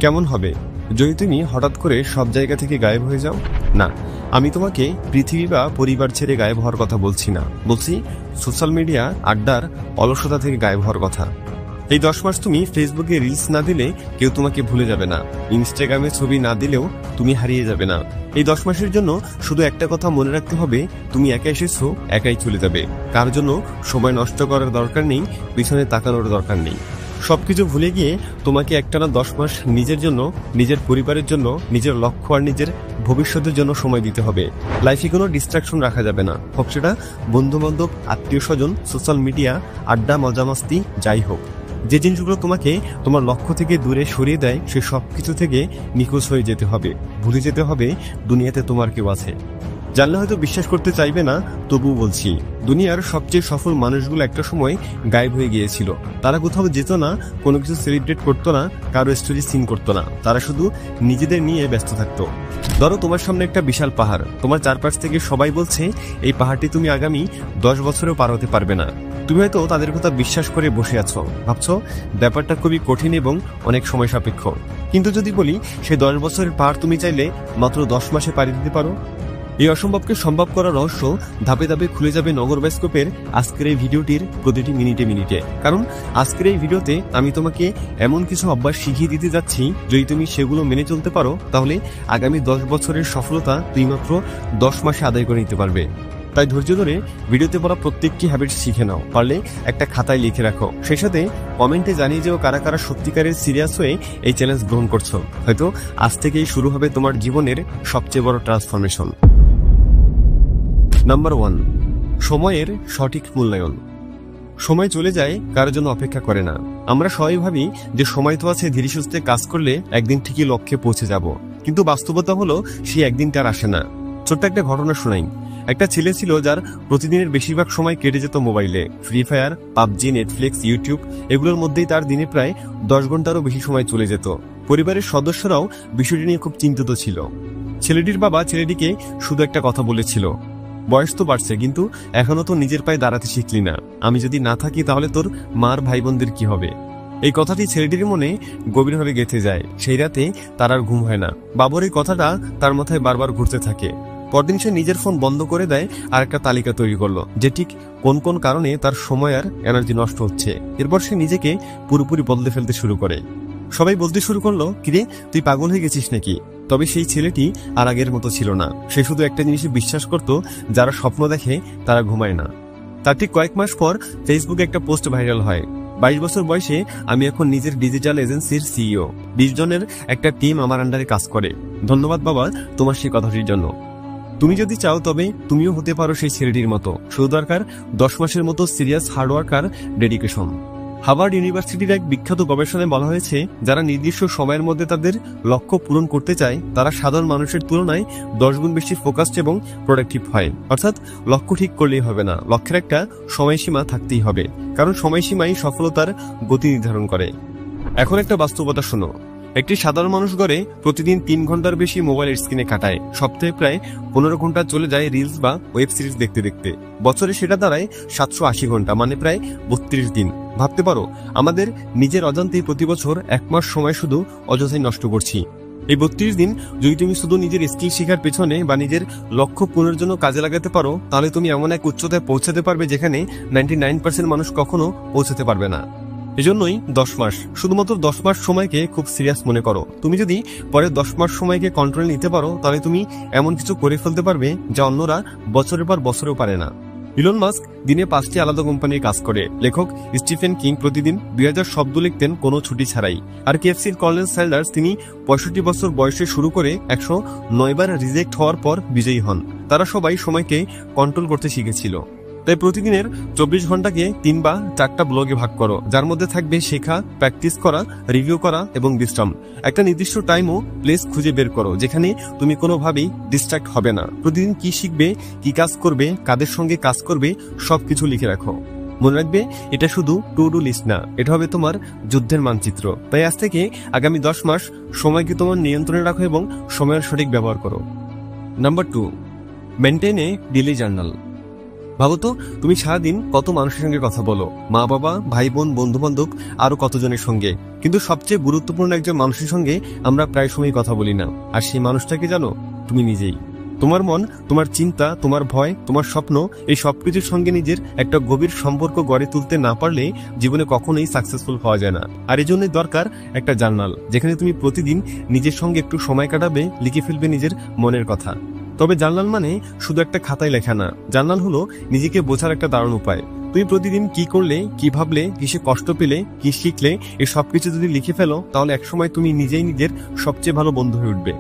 কেমন হবে যদি তুমি হঠাৎ করে সব জায়গা থেকে গায়েব হয়ে যাও? না, আমি তোমাকে পৃথিবী বা পরিবার ছেড়ে গায়েব হওয়ার কথা বলছি না, বলছি সোশ্যাল মিডিয়া আড্ডার অলসতা থেকে গায়েব হওয়ার কথা। এই 10 মাস তুমি ফেসবুকে রিলস না দিলে কেউ তোমাকে ভুলে যাবে না, ইনস্টাগ্রামে ছবি না দিলেও তুমি হারিয়ে যাবে না। এই 10 মাসের জন্য শুধু একটা কথা মনে রাখতে হবে, তুমি একা এসেছো, একাই চলে যাবে। কার জন্য সময় নষ্ট করার দরকার নেই, পিছনে তাকানোর দরকার নেই। সবকিছু ভুলে গিয়ে তোমাকে একটানা 10 মাস নিজের জন্য, নিজের পরিবারের জন্য, নিজের লক্ষ্য আর নিজের ভবিষ্যতের জন্য সময় দিতে হবে। লাইফে কোনো ডিস্ট্রাকশন রাখা যাবে না, হোক সেটা বন্ধু বান্ধব, আত্মীয় স্বজন, সোশ্যাল মিডিয়া, আড্ডা, মজামাস্তি, যাই হোক। যে জিনিসগুলো তোমাকে তোমার লক্ষ্য থেকে দূরে সরিয়ে দেয়, সে সবকিছু থেকে নিখোঁজ হয়ে যেতে হবে। ভুলে যেতে হবে দুনিয়াতে তোমার কেউ আছে। জানলে হয়তো বিশ্বাস করতে চাইবে না, তবুও বলছি, দুনিয়ার সবচেয়ে সফল মানুষগুলো একটা সময় গায়েব হয়ে গিয়েছিল। তারা কোথাও যেত না, কোনো কিছু সেলিব্রেট করতো না, কারো স্টোরি সিন করতো না। তারা শুধু নিজেদের নিয়ে ব্যস্ত থাকতো। ধরো তোমার সামনে একটা বিশাল পাহাড়, তোমার চারপাশ থেকে সবাই বলছে এই পাহাড়টি তুমি আগামী 10 বছরেও পার হতে পারবে না। তুমি হয়তো তাদের কথা বিশ্বাস করে বসে আছো, ভাবছো ব্যাপারটা খুবই কঠিন এবং অনেক সময় সাপেক্ষ। কিন্তু যদি বলি সেই 10 বছরের পাহাড় তুমি চাইলে মাত্র 10 মাসে পাড়ি দিতে পারো। এই অসম্ভবকে সম্ভব করার রহস্য ধাপে ধাপে খুলে যাবে নগর বায়োস্কোপের আজকের এই ভিডিওটির প্রতিটি মিনিটে মিনিটে। কারণ আজকের এই ভিডিওতে আমি তোমাকে এমন কিছু অভ্যাস শিখিয়ে দিতে যাচ্ছি, যদি তুমি সেগুলো মেনে চলতে পারো তাহলে আগামী 10 বছরের সফলতা তুমি মাত্র 10 মাসে আদায় করে নিতে পারবে। তাই ধৈর্য ধরে ভিডিওতে বলা প্রত্যেকটি হ্যাবিট শিখে নাও, পারলে একটা খাতায় লিখে রাখো। সেই সাথে কমেন্টে জানিয়ে যেও কারা কারা সত্যিকারের সিরিয়াস হয়ে এই চ্যালেঞ্জ গ্রহণ করছো। হয়তো আজ থেকেই শুরু হবে তোমার জীবনের সবচেয়ে বড় ট্রান্সফরমেশন। নাম্বার 1, সময়ের সঠিক মূল্যায়ন। সময় চলে যায়, কারোর জন্য অপেক্ষা করে না। আমরা সবাই ভাবি যে সময় তো আছে, ধীরে সুস্থে কাজ করলে একদিন ঠিকই লক্ষ্যে পৌঁছে যাব। কিন্তু বাস্তবতা হলো সেই একদিনটা আর আসে না। ছোট্ট একটা ঘটনা শোনাই। একটা ছেলে ছিল যার প্রতিদিনের বেশিরভাগ সময় কেটে যেত মোবাইলে। Free fire, PUBG, Netflix, YouTube এগুলোর মধ্যেই তার দিনে প্রায় 10 ঘন্টারও বেশি সময় চলে যেত। পরিবারের সদস্যরাও বিষয়টি নিয়ে খুব চিন্তিত ছিল। ছেলেটির বাবা ছেলেটিকে শুধু একটা কথা বলেছিল, বয়স তো বাড়ছে, কিন্তু এখনো তো নিজের পায়ে দাঁড়াতে শিখলি না। আমি যদি না থাকি তাহলে তোর মার ভাই বোনদের কি হবে? এই কথাটি ছেলেটির মনে গভীরভাবে গেঁথে যায়। সেই রাতে তার আর ঘুম হয় না। বাবার এই কথাটা তার মাথায় বারবার ঘুরতে থাকে। পরদিন সে নিজের ফোন বন্ধ করে দেয় আর একটা তালিকা তৈরি করলো, যে ঠিক কোন কোন কারণে তার সময় আর এনার্জি নষ্ট হচ্ছে। এরপর সে নিজেকে পুরোপুরি বদলে ফেলতে শুরু করে। সবাই বলতে শুরু করলো, কিরে তুই পাগল হয়ে গেছিস নাকি? তবে সেই ছেলেটি আর আগের মতো ছিল না। সে শুধু একটা জিনিসে বিশ্বাস করত, যারা স্বপ্ন দেখে তারা ঘুমায় না। তার ঠিক কয়েক মাস পর ফেসবুকে একটা পোস্ট ভাইরাল হয়, 22 বছর বয়সে আমি এখন নিজের ডিজিটাল এজেন্সির সিইও। 20 জনের একটা টিম আমার আন্ডারে কাজ করে। ধন্যবাদ বাবা তোমার সেই কথাটির জন্য। তুমি যদি চাও তবে তুমিও হতে পারো সেই ছেলেটির মতো। শুধু দরকার 10 মাসের মতো সিরিয়াস হার্ডওয়ার্ক আর ডেডিকেশন। হার্ভার্ড ইউনিভার্সিটির এক বিখ্যাত গবেষণায় বলা হয়েছে, যারা নির্দিষ্ট সময়ের মধ্যে তাদের লক্ষ্য পূরণ করতে চায় তারা সাধারণ মানুষের তুলনায় 10 গুণ বেশি ফোকাসড এবং প্রোডাক্টিভ হয়। অর্থাৎ লক্ষ্য ঠিক করলেই হবে না, লক্ষ্যের একটা সময়সীমা থাকতেই হবে, কারণ সময়সীমাই সফলতার গতি নির্ধারণ করে। এখন একটা বাস্তবতা শোনো। একটি সাধারণ মানুষ গড়ে প্রতিদিন 3 ঘন্টার বেশি মোবাইলের স্ক্রিনে কাটায়। সপ্তাহে প্রায় 15 ঘন্টা চলে যায় রিলস বা ওয়েব সিরিজ দেখতে দেখতে। বছরে সেটা দাঁড়ায় 780 ঘন্টা, মানে প্রায় 32 দিন। ভাবতে পারো, আমাদের নিজের অজান্তেই প্রতি বছর 1 মাস সময় শুধু অযথাই নষ্ট করছি। এই 32 দিন যদি তুমি শুধু নিজের স্কিল শেখার পেছনে বা নিজের লক্ষ্য পূরণের জন্য কাজে লাগাতে পারো, তাহলে তুমি এমন এক উচ্চতায় পৌঁছাতে পারবে যেখানে 99% মানুষ কখনো পৌঁছাতে পারবে না। এজন্যই 10 মাস, শুধুমাত্র 10 মাস সময়কে খুব সিরিয়াস মনে করো। তুমি যদি পরের 10 মাস সময়কে কন্ট্রোল নিতে পারো, তাহলে তুমি এমন কিছু করে ফেলতে পারবে যা অন্যরা বছরের পর বছরেও পারে না। ইলন মাস্ক দিনে 5টি আলাদা কোম্পানির কাজ করে। লেখক স্টিফেন কিং প্রতিদিন 2000 শব্দ লিখতেন কোনো ছুটি ছাড়াই। আর কেএফসির কর্নেল স্যান্ডার্স, তিনি 65 বছর বয়সে শুরু করে 109 বার রিজেক্ট হওয়ার পর বিজয়ী হন। তারা সবাই সময়কে কন্ট্রোল করতে শিখেছিল। তাই প্রতিদিনের 24 ঘন্টাকে 3 বা 4টা ব্লগে ভাগ করো, যার মধ্যে থাকবে শেখা, প্র্যাকটিস করা, রিভিউ করা এবং বিশ্রাম। একটা নির্দিষ্ট টাইম ও প্লেস খুঁজে বের করো যেখানে তুমি কোনোভাবেই ডিস্ট্রাক্ট হবে না। প্রতিদিন কি শিখবে, কি কাজ করবে, কাদের সঙ্গে কাজ করবে, সবকিছু লিখে রাখো। মনে রাখবে, এটা শুধু টু ডু লিস্ট না, এটা হবে তোমার যুদ্ধের মানচিত্র। তাই আজ থেকে আগামী 10 মাস সময়কে তোমার নিয়ন্ত্রণে রাখো এবং সময়ের সঠিক ব্যবহার করো। Number 2, maintain a daily journal. ভাবো তো, তুমি সারাদিন কত মানুষের সঙ্গে কথা বলো, মা বাবা, ভাই বোন, বন্ধু বান্ধব, আরো কতজনের সঙ্গে, কিন্তু সবচেয়ে গুরুত্বপূর্ণ একজন মানুষের সঙ্গে আমরা প্রায় সময় কথা বলি না। আর সেই মানুষটাকে জানো? তুমি নিজেই। তোমার মন, তোমার চিন্তা, তোমার ভয়, তোমার স্বপ্ন, এই সবকিছুর সঙ্গে নিজের একটা গভীর সম্পর্ক গড়ে তুলতে না পারলে জীবনে কখনোই সাকসেসফুল হওয়া যায় না। আর এই জন্যই দরকার একটা জার্নাল, যেখানে তুমি প্রতিদিন নিজের সঙ্গে একটু সময় কাটাবে, লিখে ফেলবে নিজের মনের কথা। তবে জার্নাল মানে শুধু একটা খাতায় লেখা না, জার্নাল হলো নিজেকে বোঝার একটা দারুণ উপায়। তুমি প্রতিদিন কি করলে, কি ভাবলে, কিসে কষ্ট পেলে, কি শিখলে, এই সবকিছু যদি লিখে ফেলো, তাহলে একসময় তুমি নিজেই নিজের সবচেয়ে ভালো বন্ধু হয়ে উঠবে।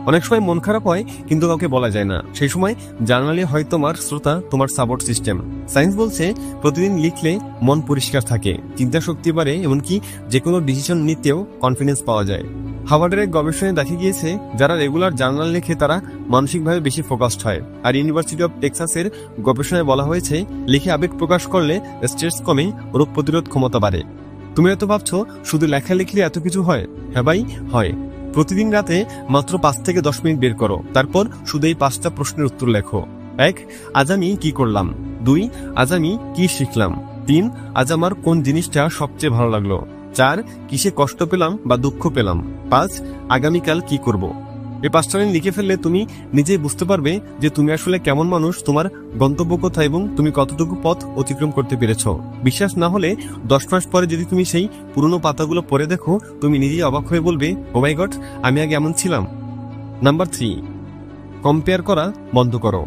অনেক সময় মন খারাপ হয়, কিন্তু কাউকে বলা যায় না। সেই সময় জার্নালে হয় তোমার শ্রোতা, তোমার সাপোর্ট সিস্টেম। সায়েন্স বলছে প্রতিদিন লিখলে মন পরিষ্কার থাকে, চিন্তা শক্তি বাড়ে, এমনকি যে কোনো ডিসিশন নিতেও কনফিডেন্স পাওয়া যায়। হার্ভার্ডের এক গবেষণায় দেখা গিয়েছে, যারা রেগুলার জার্নাল লেখে তারা মানসিকভাবে বেশি ফোকাসড হয়। আর ইউনিভার্সিটি অফ টেক্সাসের গবেষণায় বলা হয়েছে, লিখে আবেগ প্রকাশ করলে স্ট্রেস কমে, রোগ প্রতিরোধ ক্ষমতা বাড়ে। তুমি হয়তো ভাবছো শুধু লেখা লিখলে এত কিছু হয়। হ্যাঁ ভাই, হয়। প্রতিদিন রাতে মাত্র 5 থেকে 10 মিনিট বের করো, তারপর শুধু এই 5টা প্রশ্নের উত্তর লেখো। 1, আজ আমি কি করলাম? 2, আজ আমি কি শিখলাম? 3, আজ আমার কোন জিনিসটা সবচেয়ে ভালো লাগলো? 4, কিসে কষ্ট পেলাম বা দুঃখ পেলাম? 5, আগামীকাল কি করব? এই 5টা লাইন লিখে ফেললে তুমি নিজেই বুঝতে পারবে যে তুমি আসলে কেমন মানুষ, তোমার গন্তব্য কোথায় এবং তুমি কতটুকু পথ অতিক্রম করতে পেরেছ। বিশ্বাস না হলে 10 মাস পরে যদি তুমি সেই পুরনো পাতাগুলো পড়ে দেখো, তুমি নিজেই অবাক হয়ে বলবে, ও মাই গড, আমি আগে এমন ছিলাম। নাম্বার 3, কম্পেয়ার করা বন্ধ করো।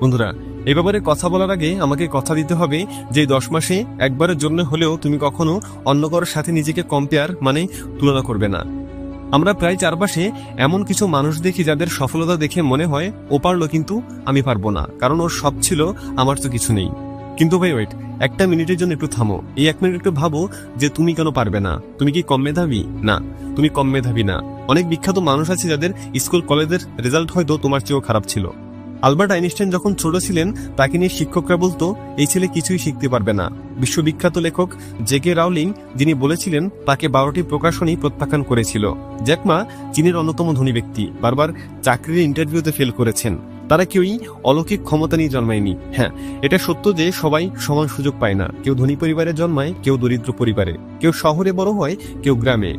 বন্ধুরা, এই ব্যাপারে কথা বলার আগে আমাকে কথা দিতে হবে যে 10 মাসে একবারের জন্য হলেও তুমি কখনো অন্য কারোর সাথে নিজেকে কম্পেয়ার মানে তুলনা করবে না। আমরা প্রায় চারপাশে এমন কিছু মানুষ দেখি যাদের সফলতা দেখে মনে হয় ও পারলো কিন্তু আমি পারবো না, কারণ ওর সব ছিল, আমার তো কিছু নেই। কিন্তু ভাই ওয়েট, একটা মিনিটের জন্য একটু থামো। এই 1 মিনিট একটু ভাবো যে তুমি কেন পারবে না? তুমি কি কম মেধাবী? না, তুমি কম মেধাবী না। অনেক বিখ্যাত মানুষ আছে যাদের স্কুল কলেজের রেজাল্ট হয়তো তোমার চেয়েও খারাপ ছিল। আলবার্ট আইনস্টাইন যখন ছোট ছিলেন, তাকে নিয়ে শিক্ষকরা বলতো, এই ছেলে কিছুই শিখতে পারবে না। বিশ্ববিখ্যাত লেখক জেকে রাউলিং, যিনি বলেছিলেন, তাকে 12টি প্রকাশনী প্রত্যাখ্যান করেছিল। জ্যাক মা চীনের অন্যতম ধনী ব্যক্তি, বারবার চাকরির ইন্টারভিউতে ফেল করেছেন। তারা কেউই অলৌকিক ক্ষমতা নিয়ে জন্মায়নি। হ্যাঁ, এটা সত্য যে সবাই সমান সুযোগ পায় না। কেউ ধনী পরিবারে জন্মায়, কেউ দরিদ্র পরিবারে, কেউ শহরে বড় হয়, কেউ গ্রামে।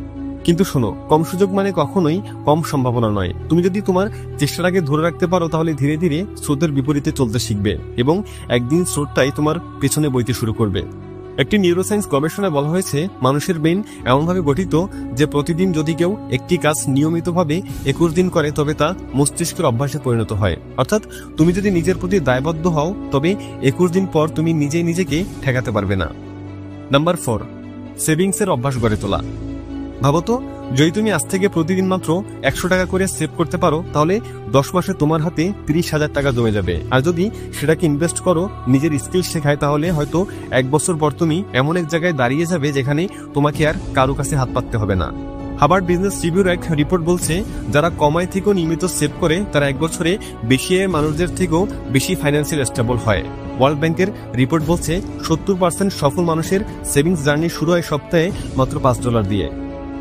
কিন্তু শোনো, কম সুযোগ মানে কখনোই কম সম্ভাবনা নয়। তুমি যদি তোমার চেষ্টাটাকে ধরে রাখতে পারো, তাহলে ধীরে ধীরে স্রোতের বিপরীতে চলতে শিখবে এবং একদিন স্রোতটাই তোমার পেছনে বইতে শুরু করবে। একটি নিউরোসায়েন্স গবেষণায় বলা হয়েছে, মানুষের ব্রেন এমনভাবে গঠিত যে প্রতিদিন যদি কেউ একটি কাজ নিয়মিতভাবে 21 দিন করে, তবে তা মস্তিষ্কের অভ্যাসে পরিণত হয়। অর্থাৎ তুমি যদি নিজের প্রতি দায়বদ্ধ হও, তবে 21 দিন পর তুমি নিজেই নিজেকে ঠেকাতে পারবে না। নাম্বার 4, সেভিংসের অভ্যাস গড়ে তোলা। ভাবো তো, যদি তুমি আজ থেকে প্রতিদিন মাত্র 100 টাকা করে সেভ করতে পারো, তাহলে 10 মাসে তোমার হাতে 30,000 টাকা জমে যাবে। আর যদি সেটাকে ইনভেস্ট করো, নিজের স্কিল শেখায়, তাহলে হয়তো 1 বছর পর তুমি এমন এক জায়গায় দাঁড়িয়ে যাবে যেখানে তোমাকে আর কারো কাছে হাত পাততে হবে না। হার্ভার্ড বিজনেস রিভিউর এক রিপোর্ট বলছে, যারা কমায় থেকেও নিয়মিত সেভ করে, তারা 1 বছরে বেশি মানুষদের থেকেও বেশি ফাইন্যান্সিয়াল স্টেবল হয়। ওয়ার্ল্ড ব্যাংকের রিপোর্ট বলছে 70% সফল মানুষের সেভিংস জার্নি শুরু হয় সপ্তাহে মাত্র $5 দিয়ে।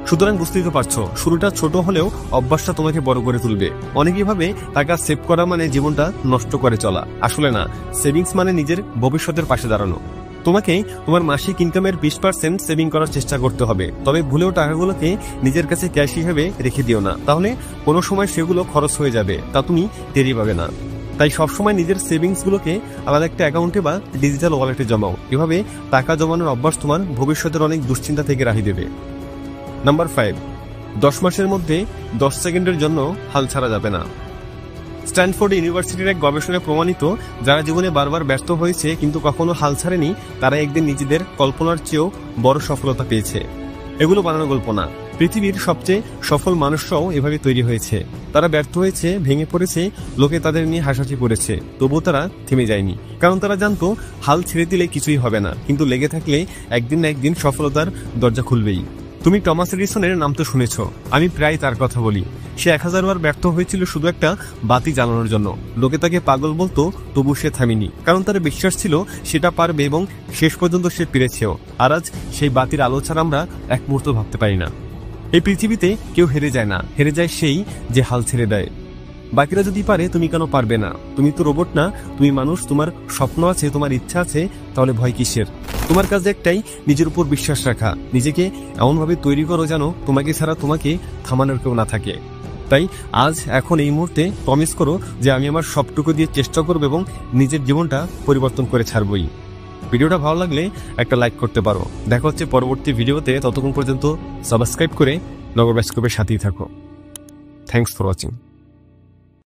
সুতরাং বুঝতেই তো পারছো, শুরুটা ছোট হলেও অভ্যাসটা তোমাকে বড় করে তুলবে। অনেকেই ভাবে টাকা সেভ করা মানে জীবনটা নষ্ট করে চলা। আসলে না, সেভিংস মানে নিজের ভবিষ্যতের পাশে দাঁড়ানো। তোমাকে তোমার মাসিক ইনকামের 20% সেভিং করার চেষ্টা করতে হবে। তবে ভুলেও টাকাগুলোকে নিজের কাছে ক্যাশ হিসেবে রেখে দিও না, তাহলে কোনো সময় সেগুলো খরচ হয়ে যাবে, তা তুমি টেরই পাবে না। তাই সবসময় নিজের সেভিংসগুলোকে আলাদা একটা অ্যাকাউন্টে বা ডিজিটাল ওয়ালেটে জমাও। এভাবে টাকা জমানোর অভ্যাস তোমার ভবিষ্যতের অনেক দুশ্চিন্তা থেকে রাহি দেবে। নাম্বার 5, 10 মাসের মধ্যে 10 সেকেন্ডের জন্য হাল ছাড়া যাবে না। স্ট্যানফোর্ড ইউনিভার্সিটির এক গবেষণায় প্রমাণিত, যারা জীবনে বারবার ব্যর্থ হয়েছে কিন্তু কখনো হাল ছাড়েনি, তারা একদিন নিজেদের কল্পনার চেয়েও বড় সফলতা পেয়েছে। এগুলো বানানো গল্প না, পৃথিবীর সবচেয়ে সফল মানুষরাও এভাবে তৈরি হয়েছে। তারা ব্যর্থ হয়েছে, ভেঙে পড়েছে, লোকে তাদের নিয়ে হাসাহাসি করেছে, তবুও তারা থেমে যায়নি। কারণ তারা জানতো হাল ছেড়ে দিলে কিছুই হবে না, কিন্তু লেগে থাকলে একদিন না একদিন সফলতার দরজা খুলবেই। তুমি টমাস এডিসনের নাম তো শুনেছ, আমি প্রায় তার কথা বলি। সে 1000 বার ব্যর্থ হয়েছিল শুধু একটা বাতি জ্বালানোর জন্য। লোকে তাকে পাগল বলতো, তবু সে থামেনি, কারণ তার বিশ্বাস ছিল সেটা পারবে এবং শেষ পর্যন্ত সে পেরেছেও। আর আজ সেই বাতির আলো ছাড়া আমরা এক মুহূর্ত ভাবতে পারি না। এই পৃথিবীতে কেউ হেরে যায় না, হেরে যায় সেই যে হাল ছেড়ে দেয়। বাকিরা যদি পারে তুমি কেন পারবে না? তুমি তো রোবট না, তুমি মানুষ, তোমার স্বপ্ন আছে, তোমার ইচ্ছা আছে, তাহলে ভয় কিসের? তোমার কাজ একটাই, নিজের উপর বিশ্বাস রাখা, নিজেকে এমনভাবে তৈরি করো যেন তোমাকে ছাড়া তোমাকে থামানোর কেউ না থাকে। তাই আজ এখন এই মুহূর্তে প্রমিস করো যে আমি আমার সবটুকু দিয়ে চেষ্টা করবো এবং নিজের জীবনটা পরিবর্তন করে ছাড়বই। ভিডিওটা ভালো লাগলে একটা লাইক করতে পারো। দেখা হচ্ছে পরবর্তী ভিডিওতে, ততক্ষণ পর্যন্ত সাবস্ক্রাইব করে নগর বাস্কপের সাথেই থাকো। Thanks for watching.